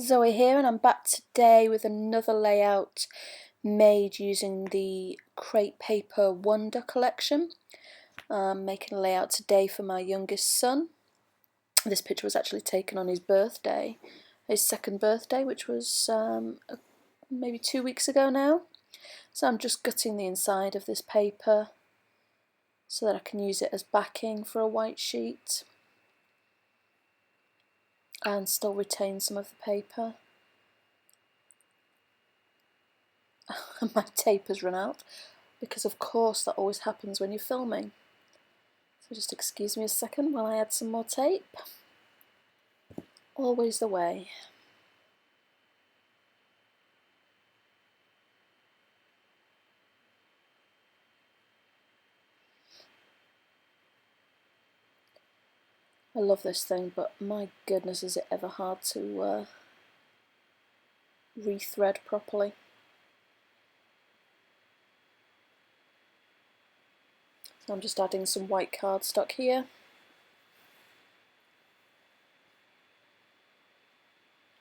Zoe here, and I'm back today with another layout made using the Crepe Paper Wonder collection. I'm making a layout today for my youngest son. This picture was actually taken on his birthday, his second birthday, which was maybe 2 weeks ago now. So I'm just gutting the inside of this paper so that I can use it as backing for a white sheet and still retain some of the paper. My tape has run out, because of course that always happens when you're filming. So just excuse me a second while I add some more tape. Always the way. I love this thing, but my goodness, is it ever hard to rethread properly. So I'm just adding some white cardstock here.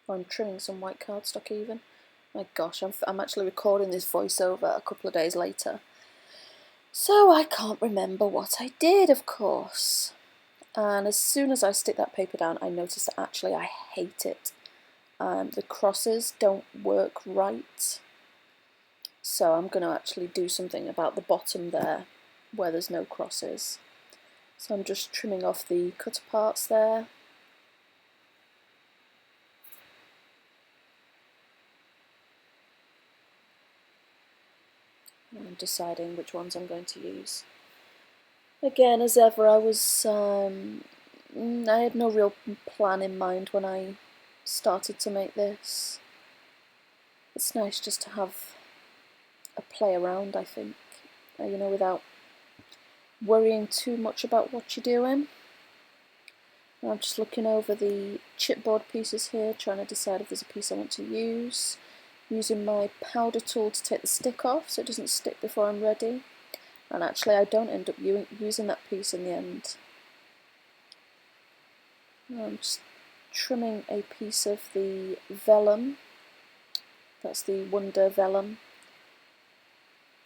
Or I'm trimming some white cardstock even. My gosh, I'm actually recording this voiceover a couple of days later, so I can't remember what I did, of course. And as soon as I stick that paper down, I notice that actually I hate it. The crosses don't work right, so I'm going to actually do something about the bottom there where there's no crosses. So I'm just trimming off the cutter parts there. And I'm deciding which ones I'm going to use. Again, as ever, I had no real plan in mind when I started to make this. It's nice just to have a play around, I think, you know, without worrying too much about what you're doing. I'm just looking over the chipboard pieces here, trying to decide if there's a piece I want to use. Using my powder tool to take the stick off so it doesn't stick before I'm ready. And actually I don't end up using that piece in the end. I'm just trimming a piece of the vellum. That's the Wonder Vellum.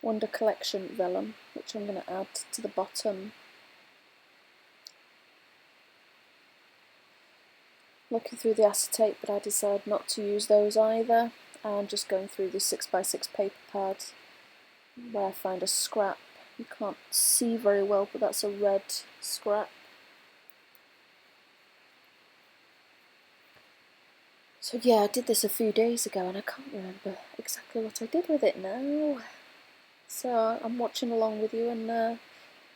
Wonder Collection vellum, which I'm going to add to the bottom. Looking through the acetate, but I decided not to use those either. And just going through the 6x6 paper pad where I find a scrap. You can't see very well, but that's a red scrap. So yeah, I did this a few days ago and I can't remember exactly what I did with it now. So I'm watching along with you and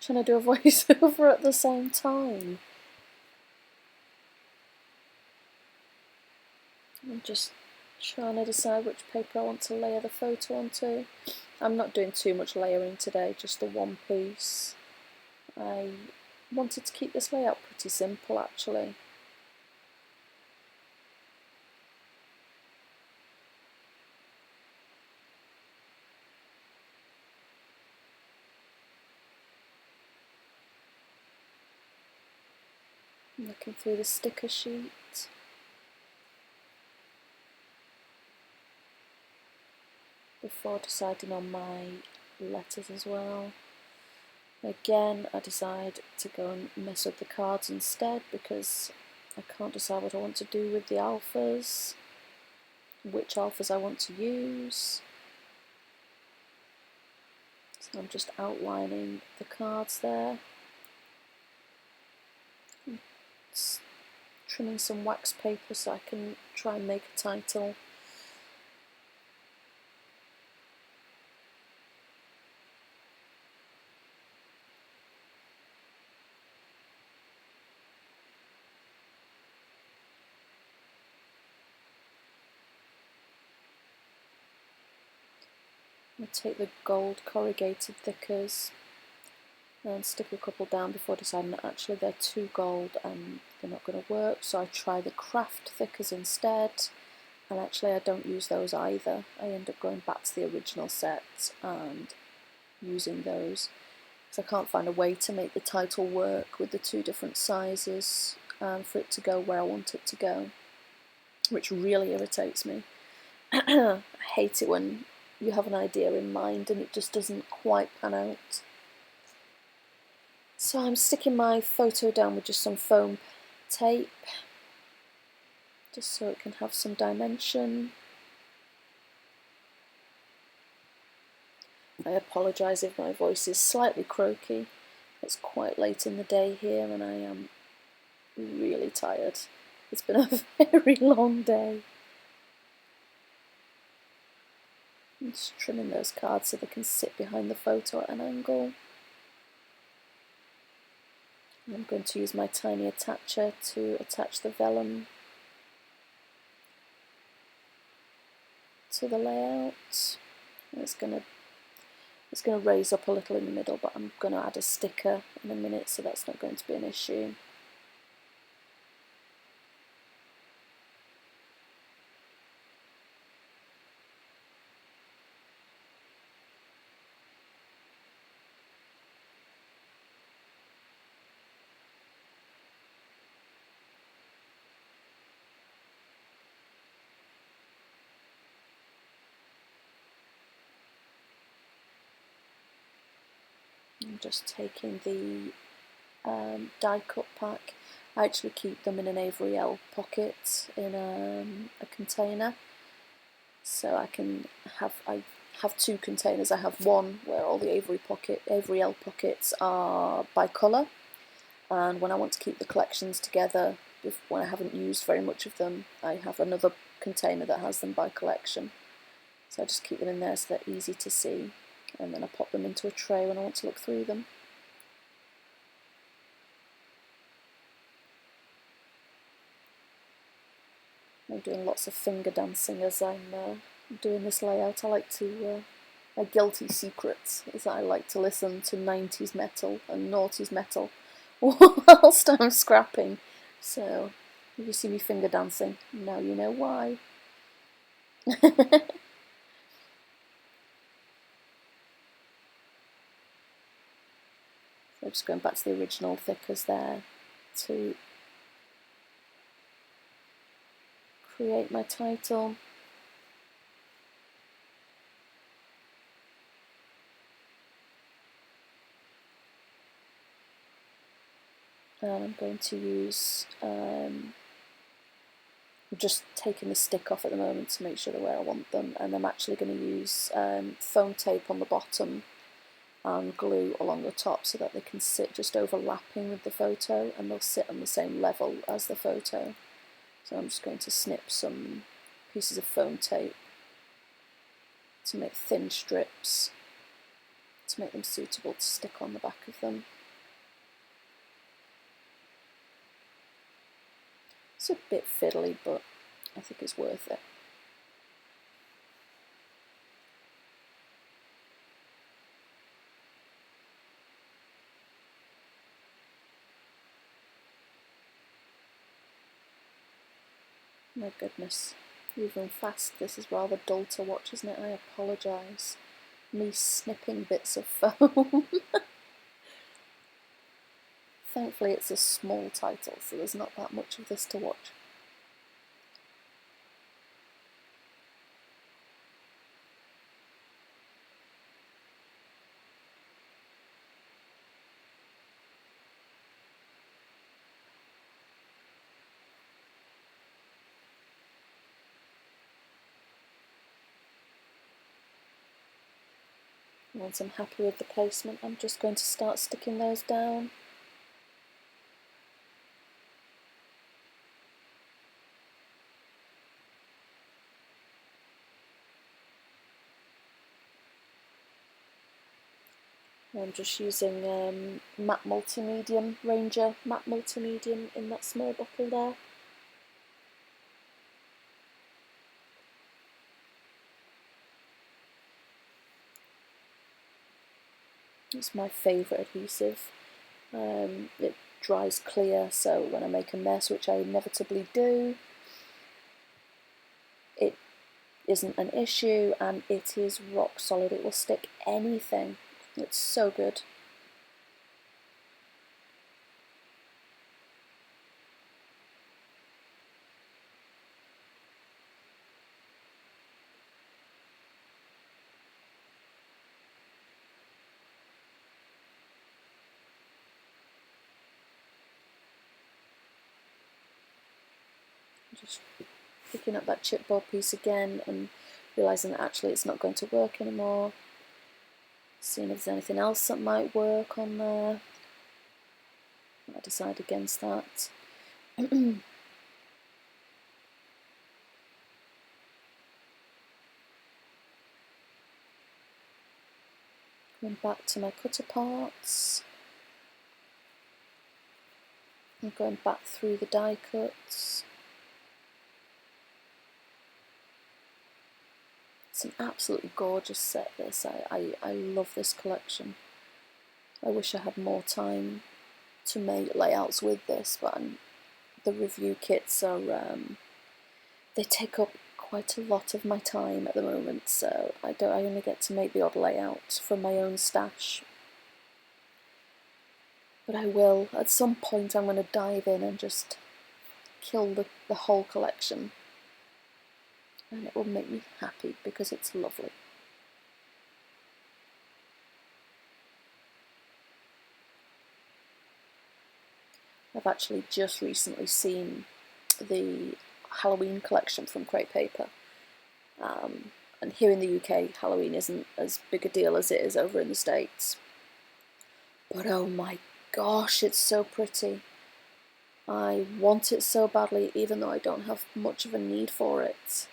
trying to do a voiceover at the same time. I'm just trying to decide which paper I want to layer the photo onto. I'm not doing too much layering today, just the one piece. I wanted to keep this layout pretty simple actually. I'm looking through the sticker sheet. Before deciding on my letters as well. Again, I decide to go and mess up the cards instead because I can't decide what I want to do with the alphas, which alphas I want to use. So I'm just outlining the cards there. Trimming some wax paper so I can try and make a title. I'll take the gold corrugated thickers and stick a couple down before deciding that actually they're too gold and they're not going to work, so I try the craft thickers instead, and actually I don't use those either. I end up going back to the original set and using those because I can't find a way to make the title work with the two different sizes for it to go where I want it to go. which really irritates me. I hate it when you have an idea in mind and it just doesn't quite pan out. So I'm sticking my photo down with just some foam tape, just so it can have some dimension. I apologise if my voice is slightly croaky. It's quite late in the day here and I am really tired. It's been a very long day. I'm just trimming those cards so they can sit behind the photo at an angle. And I'm going to use my tiny attacher to attach the vellum to the layout. And it's going to raise up a little in the middle, but I'm going to add a sticker in a minute, so that's not going to be an issue. I'm just taking the die cut pack. I actually keep them in an Avery L pocket in a container, so I have two containers. I have one where all the Avery L pockets are by colour, and when I want to keep the collections together, when I haven't used very much of them, I have another container that has them by collection. So I just keep them in there so they're easy to see, and then I pop them into a tray when I want to look through them. I'm doing lots of finger dancing as I'm doing this layout. I like to, my guilty secrets is that I like to listen to 90s metal and noughties metal whilst I'm scrapping. So if you see me finger dancing, now you know why. So just going back to the original thickers there to create my title. And I'm going to use, I'm just taking the stick off at the moment to make sure they're where I want them, and I'm actually going to use foam tape on the bottom and glue along the top so that they can sit just overlapping with the photo and they'll sit on the same level as the photo. So I'm just going to snip some pieces of foam tape to make thin strips to make them suitable to stick on the back of them. It's a bit fiddly, but I think it's worth it. My goodness, moving fast. This is rather dull to watch, isn't it? I apologise. Me snipping bits of foam. Thankfully it's a small title, so there's not that much of this to watch. Once I'm happy with the placement, I'm just going to start sticking those down. I'm just using matte multimedium, Ranger matte multimedium in that small bottle there. It's my favourite adhesive. It dries clear, so when I make a mess, which I inevitably do, it isn't an issue, and it is rock solid. It will stick anything. It's so good. Just picking up that chipboard piece again and realising that actually it's not going to work anymore. Seeing if there's anything else that might work on there. I decide against that. Going back to my cutter parts. I'm going back through the die cuts. It's an absolutely gorgeous set, this. I love this collection. I wish I had more time to make layouts with this, but the review kits are, they take up quite a lot of my time at the moment, so I only get to make the odd layout from my own stash. But I will, at some point I'm going to dive in and just kill the whole collection. And it will make me happy because it's lovely. I've actually just recently seen the Halloween collection from Crate Paper. And here in the UK, Halloween isn't as big a deal as it is over in the States. But oh my gosh, it's so pretty. I want it so badly, even though I don't have much of a need for it.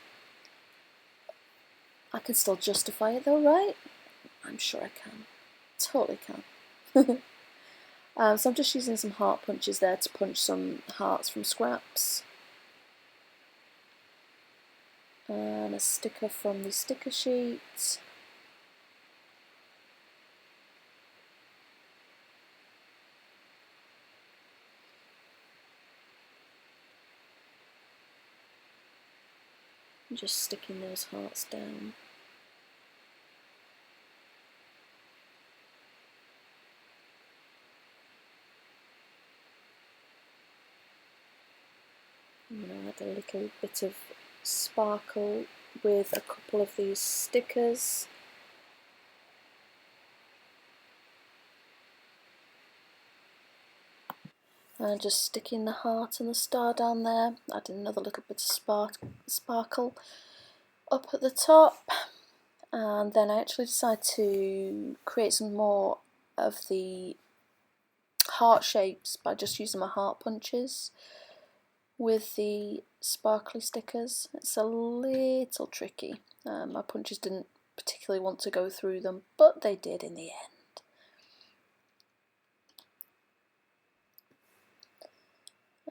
I can still justify it though, right? I'm sure I can. Totally can. So I'm just using some heart punches there to punch some hearts from scraps. And a sticker from the sticker sheet. I'm just sticking those hearts down. I'm going to add a little bit of sparkle with a couple of these stickers. And just sticking the heart and the star down there, adding another little bit of sparkle up at the top. And then I actually decided to create some more of the heart shapes by just using my heart punches with the sparkly stickers. It's a little tricky. My punches didn't particularly want to go through them, but they did in the end.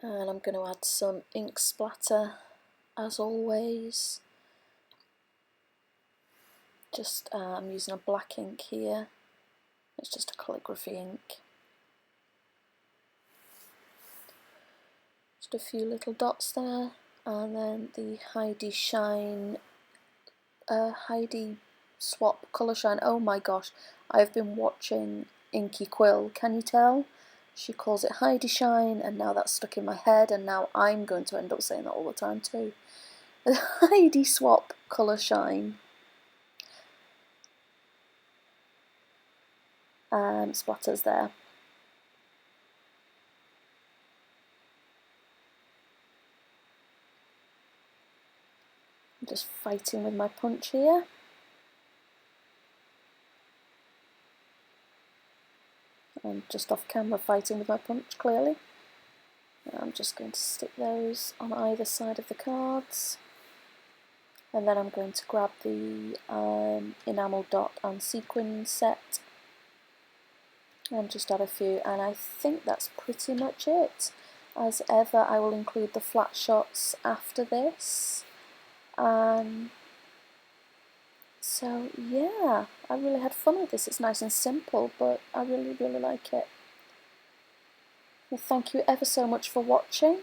And I'm going to add some ink splatter as always. Just I'm using a black ink here. It's just a calligraphy ink. Just a few little dots there, and then the Heidi Shine, Heidi Swap Colour Shine. Oh my gosh, I've been watching Inky Quill, can you tell? She calls it Heidi Shine, and now that's stuck in my head, and now I'm going to end up saying that all the time too. Heidi Swap Colour Shine. Splatters there. I'm just fighting with my punch here. I'm just off camera fighting with my punch, clearly. I'm just going to stick those on either side of the cards. And then I'm going to grab the enamel dot and sequin set and just add a few, and I think that's pretty much it. As ever, I will include the flat shots after this. So yeah, I really had fun with this. It's nice and simple, but I really, really like it. Well, thank you ever so much for watching,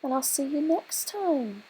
and I'll see you next time.